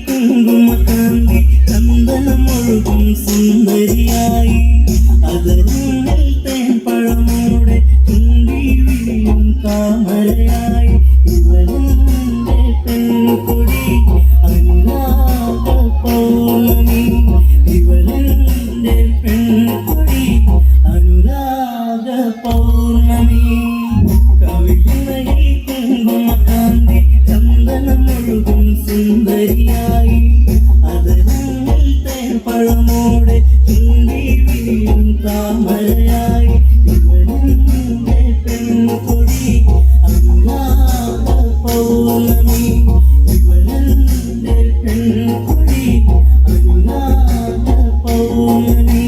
കുങ്കുമകാന്തി ചന്ദനമൊഴുകും സുന്ദരിയായി അതരങ്ങൾ തേൻ പഴമോടെ ചുണ്ടി വിരിയും താമരയായി ഇവളെന്റെ പെൺകൊടി അനുരാഗ പൗർണമി ഇവളെന്റെ പെൺകൊടി അനുരാഗ പൗർണമി കവിളിണയിൽ കുങ്കുമകാന്തി ചന്ദനമൊഴുകും സുന്ദരിയായി അതരങ്ങൾ തേൻ പഴമോടെ ചുണ്ടി വിരിയും താമരയായി ഇവളെന്റെ പെൺകൊടി അനുരാഗ പൗർണമി ഇവളെന്റെ പെൺകൊടി അനുരാഗ പൗർണമി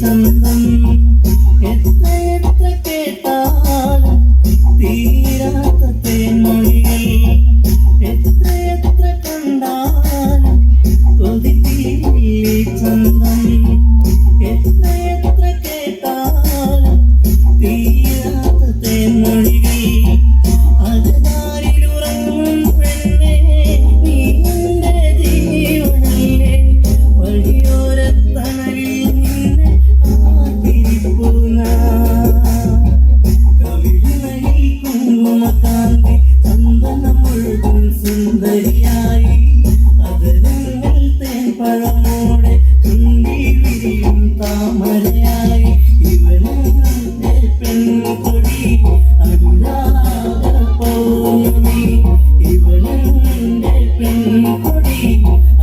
ചന്തം എത്ര എത്ര കേട്ടാലും തീരാത്ത തേൻമൊഴികൾ എത്ര എത്ര കണ്ടാലും കൊതിതീരില്ലേ ചന്തം എത്ര എത്ര കേട്ടാലും തീരാത്ത തേൻമൊഴികൾ അകതാരിലുറങ്ങും പെണ്ണേ നീ എന്റെ ജീവനല്ലേ വഴിയോരത്തണലിൽ കുങ്കുമകാന്തി ചന്ദനമൊഴുകും സുന്ദരിയായി അതരങ്ങൾ തേൻ പഴമോടെ ചുണ്ടി വിരിയും താമരയായി ഇവളെന്റെ പെൺകൊടി അനുരാഗ പൗർണമി ഇവളെന്റെ പെൺകൊടി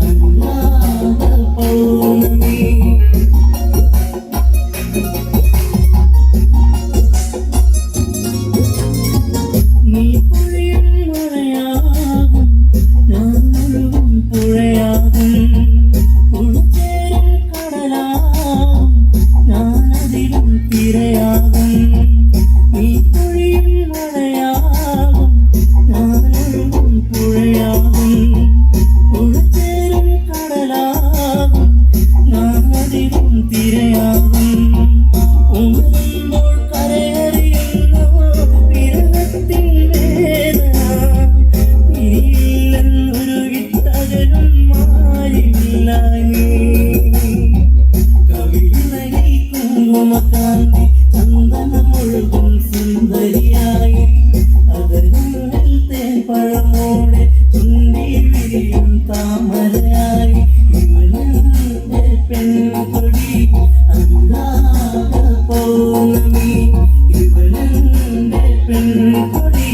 അനുരാഗ പൗർണമി നീ പുഴയും മഴയാകും ഞാനൊഴുകും പുഴയാകും പുഴച്ചേരും കടലാകും ഞാനതിലും തിരയാകും നീ പുഴയും മഴയാകും ഞാനൊഴുകും പുഴയാകും പുഴച്ചേരും കടലാകും ഞാനതിലും തിരയാകും ഉണരുമ്പോൾ കരയറിയുന്നു വിരഹത്തിൻ വേദന ഇല്ലെന്നൊരു വിട്ടകലും മാറില്ല നീ കവിളിണയിൽ കുങ്കുമകാന്തി ചന്ദനമൊഴുകും സുന്ദരിയായി അതരങ്ങൾ തേൻ പഴമോടെ ചുണ്ടി വിരിയും താമരയായി ഇവളെന്റെ പെൺകൊടി അനുരാഗ പൗർണമി ഇവളെന്റെ പെൺകൊടി